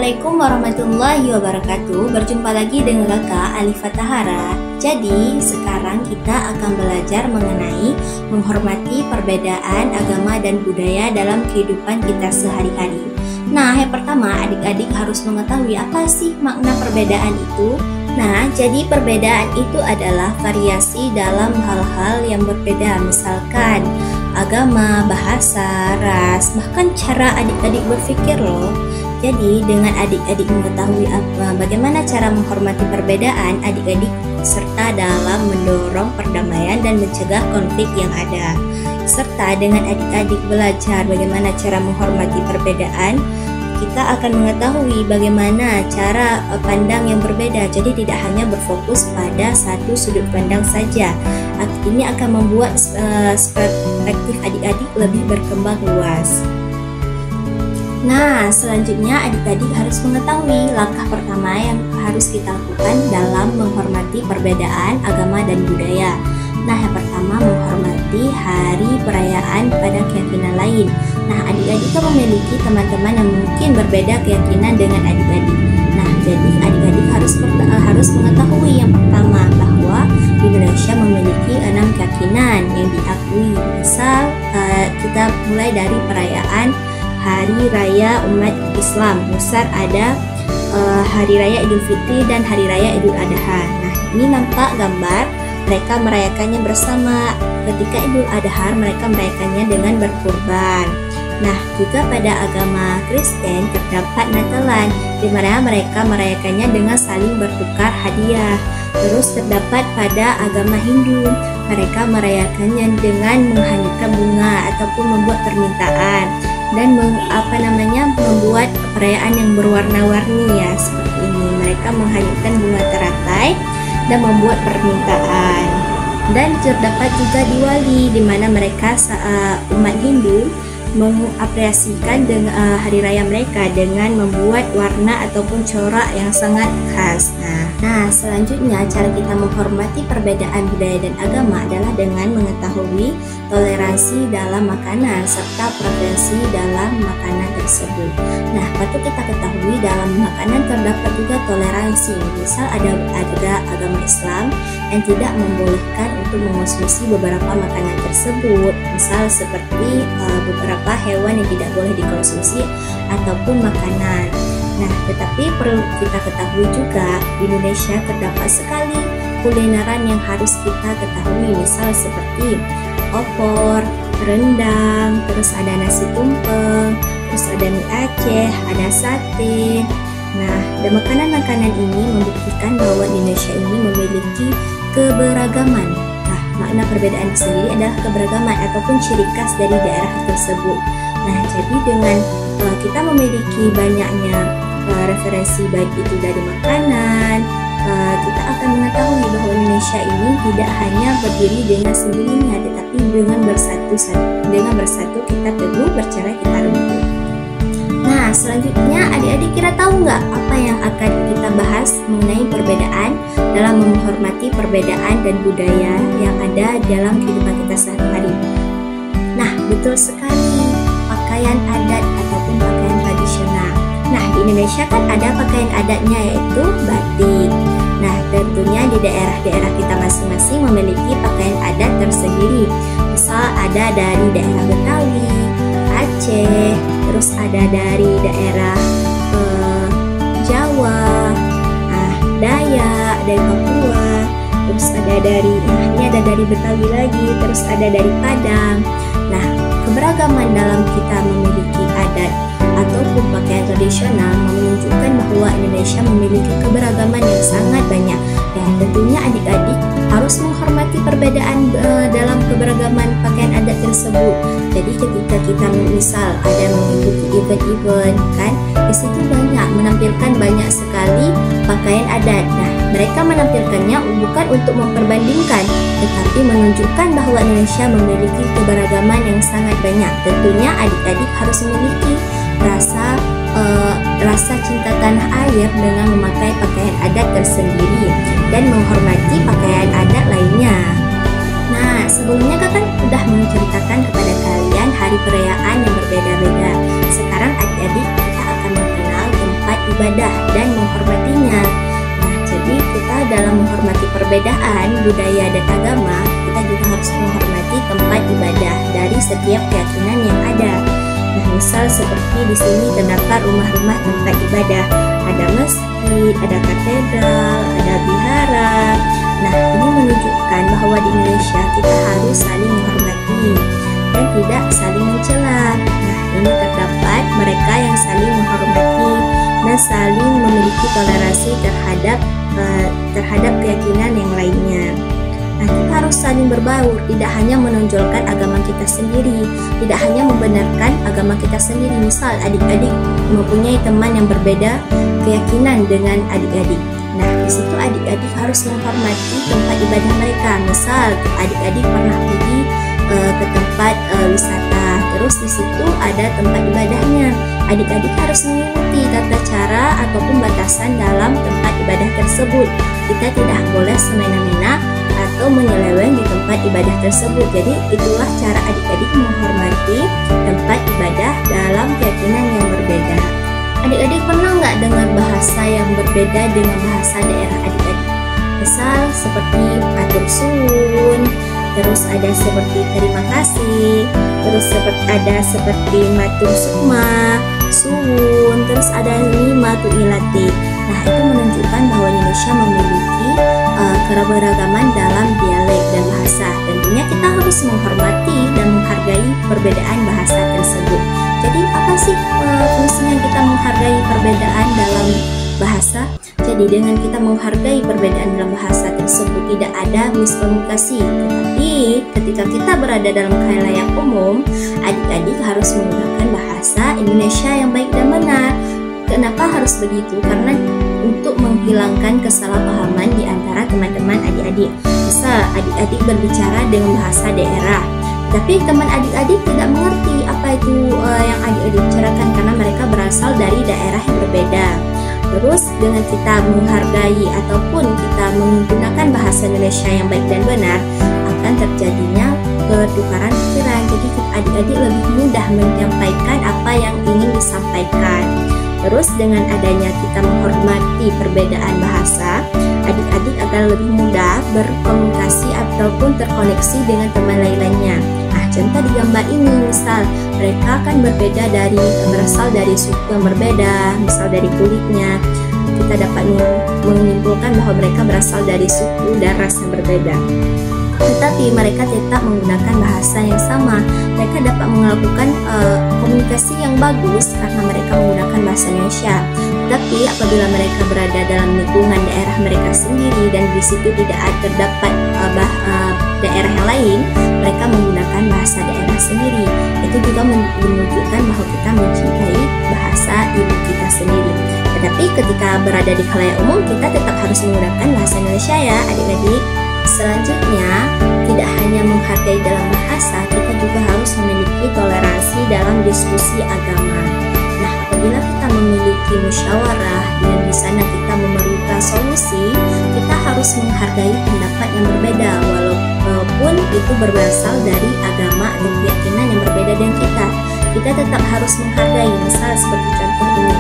Assalamualaikum warahmatullahi wabarakatuh. Berjumpa lagi dengan kakak Alifah Tahara. Jadi sekarang kita akan belajar mengenai menghormati perbedaan agama dan budaya dalam kehidupan kita sehari-hari. Nah, yang pertama adik-adik harus mengetahui apa sih makna perbedaan itu. Nah, jadi perbedaan itu adalah variasi dalam hal-hal yang berbeda, misalkan agama, bahasa, ras, bahkan cara adik-adik berpikir loh. Jadi dengan adik-adik mengetahui bagaimana cara menghormati perbedaan adik-adik serta dalam mendorong perdamaian dan mencegah konflik yang ada. Serta dengan adik-adik belajar bagaimana cara menghormati perbedaan, kita akan mengetahui bagaimana cara pandang yang berbeda. Jadi tidak hanya berfokus pada satu sudut pandang saja. Ini akan membuat perspektif adik-adik lebih berkembang luas. Nah, selanjutnya adik-adik harus mengetahui langkah pertama yang harus kita lakukan dalam menghormati perbedaan agama dan budaya. Nah, yang pertama menghormati hari perayaan pada keyakinan lain. Nah, adik-adik itu memiliki teman-teman yang mungkin berbeda keyakinan dengan adik-adik. Nah, jadi adik-adik harus mengetahui yang pertama bahwa Indonesia memiliki 6 keyakinan yang diakui. Misal kita mulai dari perayaan Hari Raya Umat Islam. Misal ada Hari Raya Idul Fitri dan Hari Raya Idul Adha. Nah, ini nampak gambar mereka merayakannya bersama. Ketika Idul Adha mereka merayakannya dengan berkurban. Nah, juga pada agama Kristen terdapat Natalan, di mana mereka merayakannya dengan saling bertukar hadiah. Terus terdapat pada agama Hindu, mereka merayakannya dengan menghanyutkan bunga ataupun membuat permintaan dan membuat perayaan yang berwarna-warni ya, seperti ini. Mereka menghanyutkan bunga teratai dan membuat permintaan. Dan terdapat juga Diwali, di mana mereka umat Hindu mengapresiasikan hari raya mereka dengan membuat warna ataupun corak yang sangat khas. Nah, selanjutnya cara kita menghormati perbedaan budaya dan agama adalah dengan mengetahui toleransi dalam makanan serta preferensi dalam makanan tersebut. Nah, patut kita ketahui dalam makanan terdapat juga toleransi. Misal ada agama Islam yang tidak membolehkan untuk mengonsumsi beberapa makanan tersebut. Misal seperti beberapa hewan yang tidak boleh dikonsumsi ataupun makanan. Nah, tetapi perlu kita ketahui juga di Indonesia terdapat sekali kulineran yang harus kita ketahui. Misal seperti opor, rendang, terus ada nasi tumpeng, terus ada mie Aceh, ada sate. Nah, dan makanan-makanan ini membuktikan bahwa Indonesia ini memiliki keberagaman. Nah, makna perbedaan sendiri adalah keberagaman ataupun ciri khas dari daerah tersebut. Nah, jadi dengan kita memiliki banyaknya referensi baik itu dari makanan, kita akan mengetahui bahwa Indonesia ini tidak hanya berdiri dengan sendirinya, tetapi dengan bersatu kita teguh, bercerai kita runtuh. Nah, selanjutnya adik-adik kira tahu nggak apa yang akan kita bahas mengenai perbedaan dalam menghormati perbedaan dan budaya yang ada dalam kehidupan kita sehari-hari? Nah, betul sekali, pakaian adat ataupun pakaian tradisional. Nah, di Indonesia kan ada pakaian adatnya yaitu batik. Nah, tentunya di daerah-daerah kita masing-masing memiliki pakaian adat tersendiri. Misal ada dari daerah Betawi, Aceh, terus ada dari daerah Jawa, Dayak, dari Papua, terus ada dari Betawi lagi, terus ada dari Padang. Nah, keberagaman dalam kita memiliki adat ataupun pakaian tradisional menunjukkan bahwa Indonesia memiliki keberagaman yang sangat banyak. Dan tentunya adik-adik harus menghormati perbedaan dalam keberagaman pakaian adat tersebut. Jadi ketika kita misal ada mengikuti event-event kan, di situ menampilkan banyak sekali pakaian adat. Nah, mereka menampilkannya bukan untuk memperbandingkan, tetapi menunjukkan bahwa Indonesia memiliki keberagaman yang sangat banyak. Tentunya adik-adik harus memiliki rasa cinta tanah air dengan memakai pakaian adat tersendiri dan menghormati pakaian adat lainnya. Nah, sebelumnya kakak sudah menceritakan kepada kalian hari perayaan yang berbeda-beda. Sekarang adik-adik kita akan mengenal tempat ibadah beribadah dan menghormatinya. Nah, jadi kita dalam menghormati perbedaan budaya dan agama, kita juga harus menghormati tempat ibadah dari setiap keyakinan yang ada. Nah, misal seperti di sini terdapat rumah-rumah tempat ibadah, ada masjid, ada katedral, ada vihara. Nah, ini menunjukkan bahwa di Indonesia kita harus saling menghormati dan tidak saling mencela. Nah, ini terdapat mereka yang saling menghormati dan saling memiliki toleransi terhadap keyakinan yang lainnya. Nah, kita harus saling berbaur, tidak hanya menonjolkan agama kita sendiri, tidak hanya membenarkan agama kita sendiri. Misal adik-adik mempunyai teman yang berbeda keyakinan dengan adik-adik. Nah, di situ adik-adik harus menghormati tempat ibadah mereka. Misal adik-adik pernah pergi ke tempat wisata, terus di situ ada tempat ibadahnya. Adik-adik harus mengikuti tata cara ataupun batasan dalam tempat ibadah tersebut. Kita tidak boleh semena-mena atau menyeleweng di tempat ibadah tersebut. Jadi itulah cara adik-adik menghormati tempat ibadah dalam keyakinan yang berbeda. Adik-adik pernah nggak dengar bahasa yang berbeda dengan bahasa daerah adik-adik? Misal seperti atur suwun, terus ada seperti terima kasih, terus ada seperti matur sukma, suwun, terus ada matu ilati. Nah, itu menunjukkan bahwa Indonesia memiliki keberagaman dalam dialek dan bahasa. Tentunya kita harus menghormati dan menghargai perbedaan bahasa tersebut. Jadi apa sih fungsinya kita menghargai perbedaan dalam bahasa? Jadi dengan kita menghargai perbedaan dalam bahasa tersebut tidak ada miskomunikasi. Tetapi ketika kita berada dalam khalayak umum, adik-adik harus menggunakan bahasa Indonesia yang baik dan benar. Kenapa harus begitu? Karena untuk menghilangkan kesalahpahaman di antara teman-teman adik-adik. Misal adik-adik berbicara dengan bahasa daerah, tapi teman adik-adik tidak mengerti apa itu yang adik-adik bicarakan karena mereka berasal dari daerah yang berbeda. Terus dengan kita menghargai ataupun kita menggunakan bahasa Indonesia yang baik dan benar, akan terjadinya pertukaran pikiran. Jadi adik-adik lebih mudah menyampaikan apa yang ingin disampaikan. Terus dengan adanya kita menghormati perbedaan bahasa, adik-adik akan lebih mudah berkomunikasi ataupun terkoneksi dengan teman lainnya. Nah, contoh di gambar ini, misal mereka akan berasal dari suku yang berbeda, misal dari kulitnya, kita dapat menyimpulkan bahwa mereka berasal dari suku dan ras yang berbeda. Tetapi mereka tetap menggunakan bahasa yang sama. Mereka dapat melakukan komunikasi yang bagus karena mereka menggunakan bahasa Indonesia. Tapi apabila mereka berada dalam lingkungan daerah mereka sendiri dan di situ tidak terdapat daerah yang lain, mereka menggunakan bahasa daerah sendiri. Itu juga menunjukkan bahwa kita mencintai bahasa ibu kita sendiri. Tetapi ketika berada di khalayak umum, kita tetap harus menggunakan bahasa Indonesia ya adik-adik. Selanjutnya, tidak hanya menghargai dalam bahasa, kita juga harus memiliki toleransi dalam diskusi agama. Nah, apabila kita memiliki musyawarah dan di sana kita memerlukan solusi, kita harus menghargai pendapat yang berbeda walaupun itu berasal dari agama atau keyakinan yang berbeda dengan kita. Kita tetap harus menghargai. Misal seperti contoh ini,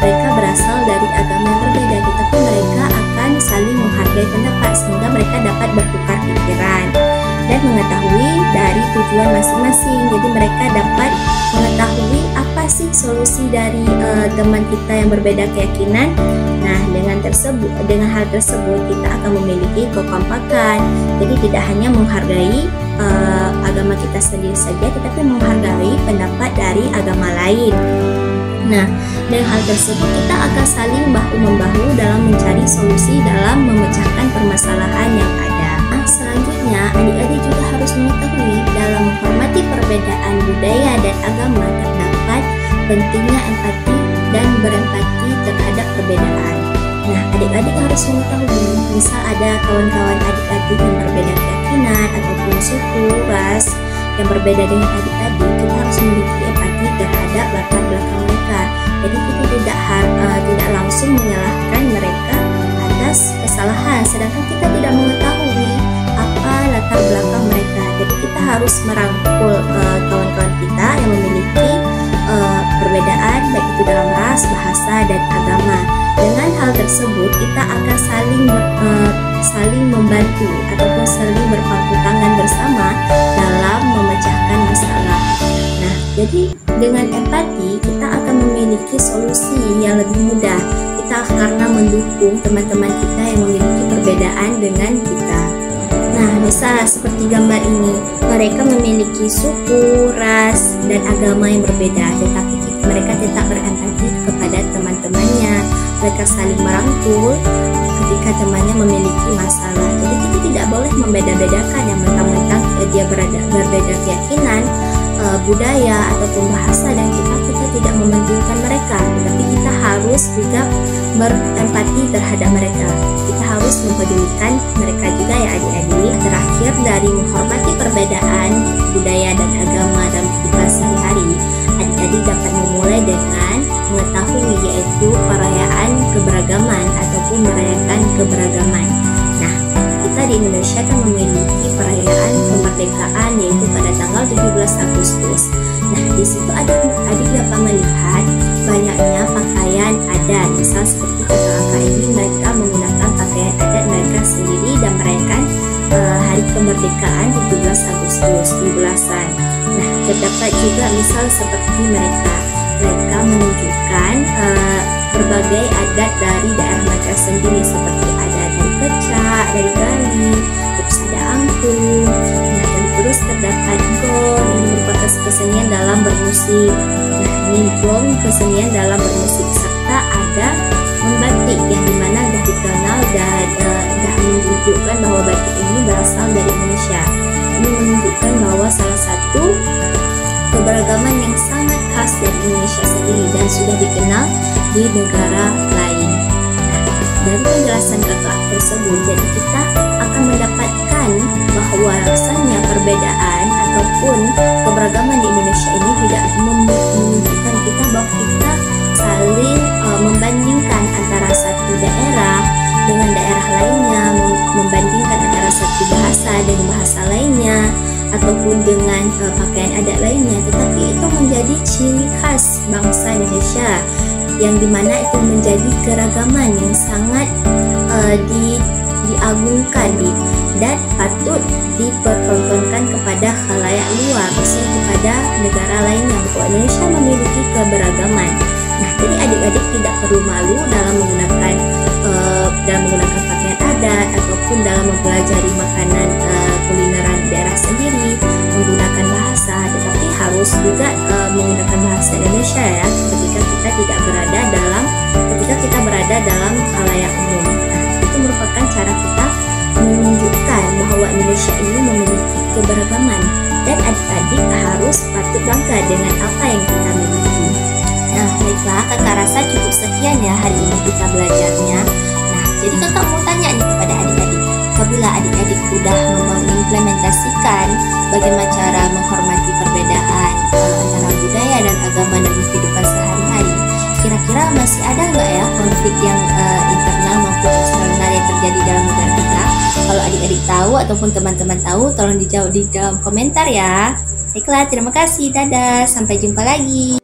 mereka berasal dari agama yang berbeda, tetapi mereka akan saling menghargai pendapat sehingga mereka dapat bertukar pikiran dan mengetahui dari tujuan masing-masing. Jadi mereka dapat mengetahui apa sih solusi dari teman kita yang berbeda keyakinan. Nah, dengan hal tersebut kita akan memiliki kekompakan. Jadi tidak hanya menghargai agama kita sendiri saja, tetapi menghargai pendapat dari agama lain. Nah, dengan hal tersebut kita akan saling bahu-membahu dalam mencari solusi dalam memecahkan permasalahan yang ada. Nah, selanjutnya adik-adik juga harus mengetahui dalam menghormati perbedaan budaya dan agama terdapat pentingnya empati dan berempati terhadap perbedaan. Nah, adik-adik harus mengetahui, misal ada kawan-kawan adik-adik yang berbeda keyakinan ataupun suku, ras yang berbeda dengan adik-adik, kita harus memiliki empati terhadap latar belakang mereka. Jadi kita tidak langsung menyalahkan mereka atas kesalahan, sedangkan kita tidak mengetahui apa latar belakang mereka. Jadi kita harus merangkul kawan-kawan kita yang memiliki perbedaan baik itu dalam ras, bahasa, dan agama. hal tersebut kita akan saling membantu ataupun saling berpangku tangan bersama dalam memecahkan masalah. Nah, jadi dengan empati kita akan memiliki solusi yang lebih mudah. Kita karena mendukung teman-teman kita yang memiliki perbedaan dengan kita. Nah, misal seperti gambar ini, mereka memiliki suku, ras, dan agama yang berbeda, tetapi mereka tetap berempati kepada teman-temannya. Mereka saling merangkul ketika temannya memiliki masalah. Jadi kita tidak boleh membeda-bedakan yang mentang-mentang dia berbeda keyakinan, budaya ataupun bahasa, dan kita tidak mementingkan mereka, tetapi kita harus juga berempati terhadap mereka. Kita harus mempedulikan mereka juga ya adik-adik. Terakhir, dari menghormati perbedaan budaya dan agama dalam kehidupan sehari-hari, adik-adik dapat memulai dengan mengetahui yaitu perayaan keberagaman ataupun merayakan keberagaman. Nah, kita di Indonesia kan memiliki perayaan kemerdekaan yaitu pada tanggal 17 Agustus. Nah, di situ adik dapat melihat banyaknya pakaian adat. Misal seperti kakak ini, mereka menggunakan pakaian adat mereka sendiri dan merayakan hari kemerdekaan 17 Agustus di belasan. Nah, terdapat juga misal seperti mereka menunjukkan berbagai adat dari daerah mereka sendiri, seperti ada dari Kecak, dari Bali, terus ada angklung. Nah, dan terus terdapat gong, ini merupakan kesenian dalam bermusik. Nah, ini gong kesenian dalam bermusik, serta ada membatik yang dimana dah dikenal dan dah menunjukkan bahwa batik ini berasal dari Indonesia. Ini menunjukkan bahwa salah satu keberagaman yang sangat khas dari Indonesia sendiri dan sudah dikenal di negara lain. Dari penjelasan kakak tersebut, jadi kita akan mendapatkan bahwa rasanya perbedaan ataupun keberagaman di Indonesia ini tidak menunjukkan kita bahwa kita saling membandingkan antara satu daerah dengan daerah lainnya, membandingkan antara satu bahasa dengan bahasa lainnya, ataupun dengan pakaian adat lainnya, tetapi itu menjadi ciri khas bangsa Indonesia yang dimana itu menjadi keragaman yang sangat diagungkan dan patut dipertontonkan kepada khalayak luar, maksudnya kepada negara lainnya bahwa Indonesia memiliki keberagaman. Nah, jadi adik-adik tidak perlu malu dalam menggunakan pakaian adat ataupun dalam mempelajari makanan kulineran daerah sendiri, menggunakan bahasa, tetapi harus juga menggunakan bahasa Indonesia ya ketika kita berada dalam khalayak umum. Nah, itu merupakan cara kita menunjukkan bahwa Indonesia ini memiliki keberagaman dan adik-adik harus patut bangga dengan apa yang kita miliki. Nah, baiklah, kakak rasa cukup sekian ya hari ini kita belajarnya. Nah, jadi kakak mau tanya nih kepada adik-adik, apabila adik-adik sudah mengimplementasikan bagaimana cara menghormati perbedaan antara budaya dan agama dalam kehidupan sehari-hari, kira-kira masih ada nggak ya konflik yang internal maupun eksternal yang terjadi dalam negara kita? Kalau adik-adik tahu ataupun teman-teman tahu, tolong dijawab di dalam komentar ya. Baiklah, terima kasih, dadah, sampai jumpa lagi.